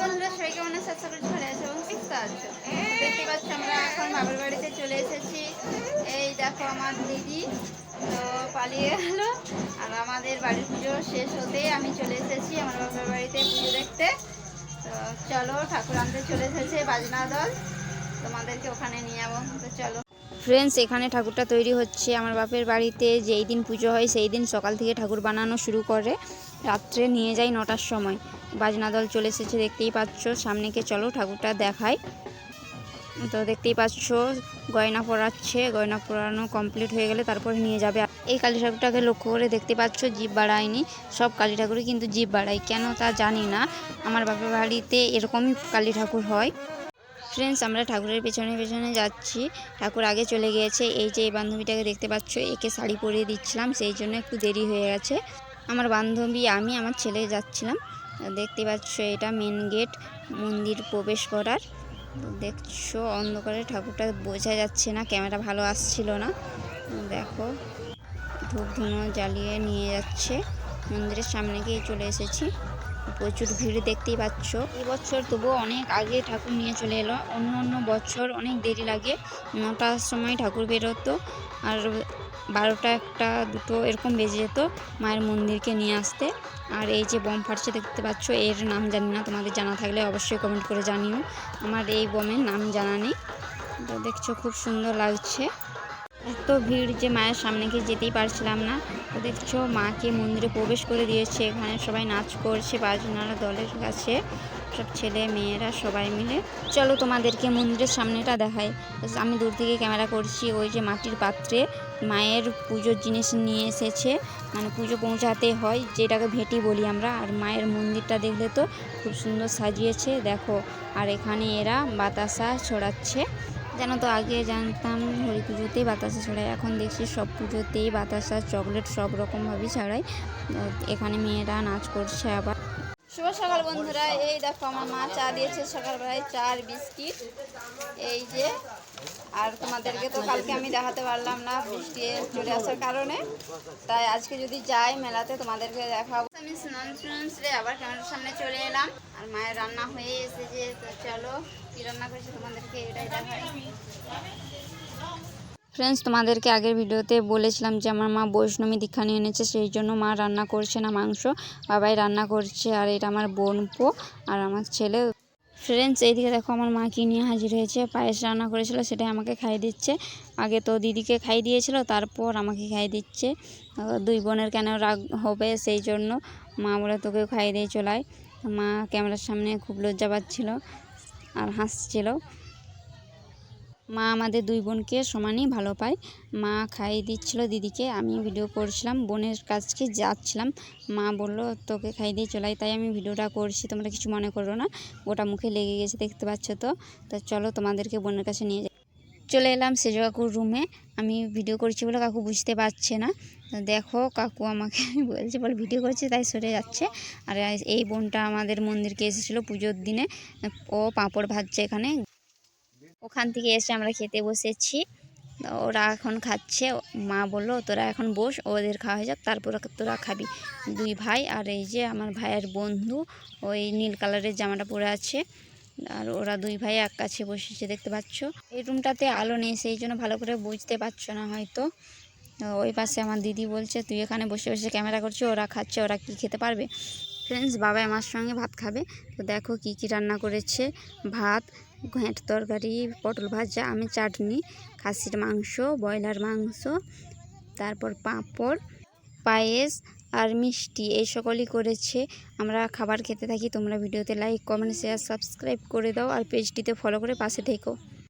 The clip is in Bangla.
বন্ধুরা, সবাই কেমন আছে? আশা করি ভালো আছে এবং সুস্থ আছো। দেখতে পাচ্ছ আমরা এখন বাবার বাড়িতে চলে এসেছি। এই দেখো আমার দিদি তো পালিয়ে গেল, আর আমাদের বাড়ির পুজো শেষ হতেই আমি চলে এসেছি আমার বাবার বাড়িতে পুজো দেখতে। তো চলো, ঠাকুর আনতে চলে এসেছে বাজনা দল, তোমাদেরকে ওখানে নিয়ে যাবো। তো চলো ফ্রেন্ডস, এখানে ঠাকুরটা তৈরি হচ্ছে আমার বাপের বাড়িতে। যেই দিন পুজো হয় সেই দিন সকাল থেকে ঠাকুর বানানো শুরু করে, রাত্রে নিয়ে যাই 9টার সময়। বাজনা দল চলে এসেছে, দেখতেই পাচ্ছ। সামনেকে চলো ঠাকুরটা দেখাই। তো দেখতেই পাচ্ছ গয়না পরাচ্ছে, গয়না পরানো কমপ্লিট হয়ে গেলে তারপরে নিয়ে যাবে। এই কালী ঠাকুরটাকে লক্ষ্য করে দেখতে পাচ্ছ জিভ বাড়ায়নি। সব কালী ঠাকুরই কিন্তু জিভ বাড়ায়, কেন তা জানি না। আমার বাপের বাড়িতে এরকমই কালী ঠাকুর হয়। ফ্রেন্ডস, আমরা ঠাকুরের পেছনে পেছনে যাচ্ছি। ঠাকুর আগে চলে গিয়েছে। এই যে এই বান্ধবীটাকে দেখতে পাচ্ছ, একে শাড়ি পরিয়ে দিচ্ছিলাম, সেই জন্য একটু দেরি হয়ে গেছে। আমার বান্ধবী, আমি, আমার ছেলে যাচ্ছিলাম। দেখতে পাচ্ছ এটা মেন গেট মন্দির প্রবেশ করার। দেখছো অন্ধকারে ঠাকুরটা বোঝা যাচ্ছে না, ক্যামেরা ভালো আসছিল না। দেখো ধূপ ধুনো জ্বালিয়ে নিয়ে যাচ্ছে। মন্দিরের সামনে গিয়ে চলে এসেছি। প্রচুর ভিড় দেখতেই পাচ্ছ। এই বছর তবুও অনেক আগে ঠাকুর নিয়ে চলে এলো। অন্য অন্য বছর অনেক দেরি লাগে, 9টার সময় ঠাকুর বেরোতো, আর 12টা 1টা 2টো এরকম বেজে যেত মায়ের মন্দিরকে নিয়ে আসতে। আর এই যে বম ফাটছে দেখতে পাচ্ছ, এর নাম জানি না, তোমাদের জানা থাকলে অবশ্যই কমেন্ট করে জানিও। আমার এই বমের নাম জানা নেই। তো দেখছো খুব সুন্দর লাগছে। এত ভিড় যে মায়ের সামনে গিয়ে যেতেই পারছিলাম না। তো দেখছো মাকে মন্দিরে প্রবেশ করে দিয়েছে। এখানে সবাই নাচ করছে বাজনার দলের কাছে, সব ছেলে মেয়েরা সবাই মিলে। চলো তোমাদেরকে মন্দিরের সামনেটা দেখাই। আমি দূর থেকে ক্যামেরা করছি। ওই যে মাটির পাত্রে মায়ের পুজোর জিনিস নিয়ে এসেছে, মানে পুজো পৌঁছাতে হয়, যেটাকে ভেটি বলি আমরা। আর মায়ের মন্দিরটা দেখলে তো খুব সুন্দর সাজিয়েছে, দেখো। আর এখানে এরা বাতাসা ছড়াচ্ছে। জানো তো, আগে জানতাম হরি পুজোতেই বাতাসা ছড়ায়, এখন দেখছি সব পুজোতেই বাতাসা চকলেট সব রকমভাবেই ছড়ায়। এখানে মেয়েরা নাচ করছে আবার। শুভ সকাল বন্ধুরা, এই দেখো আমার মা চা দিয়েছে সকালবেলায়, চা আর বিস্কিট। এই যে, আর তোমাদেরকে তো কালকে আমি দেখাতে পারলাম না বৃষ্টি চলে আসার কারণে, তাই আজকে যদি যাই মেলাতে তোমাদেরকে দেখাবো। আমি স্নান রে আবার ক্যামেরার সামনে চলে এলাম, আর মায়ের রান্না হয়ে এসেছে। তো চলো কি রান্না করেছে তোমাদেরকে এটাই দেখাই। ফ্রেন্ডস, তোমাদেরকে আগের ভিডিওতে বলেছিলাম যে আমার মা বৈষ্ণবী দীক্ষা নিয়ে এনেছে, সেই জন্য মা রান্না করছে না মাংস, বাবাই রান্না করছে। আর এটা আমার বোনপো আর আমার ছেলে। ফ্রেন্ডস, এইদিকে দেখো আমার মা কি নিয়ে হাজির হয়েছে। পায়েস রান্না করেছিল, সেটাই আমাকে খাইয়ে দিচ্ছে। আগে তো দিদিকে খাইয়ে দিয়েছিল, তারপর আমাকে খাইয়ে দিচ্ছে। দুই বোনের কেন রাগ হবে, সেই জন্য মা বলে তোকেও খাইয়ে দিয়ে চলায়। মা ক্যামেরার সামনে খুব লজ্জা পাচ্ছিল আর হাসছিল। মা আমাদের দুই বোনকে সমানই ভালো পায়। মা খাইয়ে দিচ্ছিল দিদিকে, আমি ভিডিও করছিলাম, বোনের কাছকে যাচ্ছিলাম। মা বললো তোকে খাইয়ে দিয়ে চলাই, তাই আমি ভিডিওটা করছি, তোমরা কিছু মনে করো না। ওটা মুখে লেগে গেছে দেখতে পাচ্ছ তো। তো চলো তোমাদেরকে বোনের কাছে নিয়ে যাই। চলে এলাম সেজ কাকুর রুমে। আমি ভিডিও করছি বলে কাকু বুঝতে পারছে না। দেখো কাকু আমাকে বলছে, বলে ভিডিও করছে তাই সরে যাচ্ছে। আর এই বোনটা আমাদের মন্দিরকে এসেছিলো পুজোর দিনে, ও পাঁপড় ভাজছে এখানে। ওখান থেকে এসে আমরা খেতে বসেছি। ওরা এখন খাচ্ছে। মা বললো তোরা এখন বস, ওদের খাওয়া হয়ে যাক, তারপর তোরা খাবি। দুই ভাই, আর এই যে আমার ভাইয়ের বন্ধু, ওই নীল কালারের জামাটা পরে আছে। আর ওরা দুই ভাই এক কাছে বসেছে দেখতে পাচ্ছ। এই রুমটাতে আলো নেই, সেই জন্য ভালো করে বুঝতে পারছো না হয়তো। ওই পাশে আমার দিদি বলছে তুই এখানে বসে বসে ক্যামেরা করছিস, ওরা খাচ্ছে, ওরা কি খেতে পারবে। ফ্রেন্ডস, বাবা আমার সঙ্গে ভাত খাবে। তো দেখো কি কি রান্না করেছে। ভাত, ঘ্যাঁট তরকারি, পটল ভাজা, আমি চাটনি, খাসির মাংস, ব্রয়লার মাংস, তারপর পাঁপড়, পায়েস আর মিষ্টি, এই সকলই করেছে। আমরা খাবার খেতে থাকি। তোমরা ভিডিওতে লাইক কমেন্ট শেয়ার সাবস্ক্রাইব করে দাও, আর পেজটিতে ফলো করে পাশে থেকো।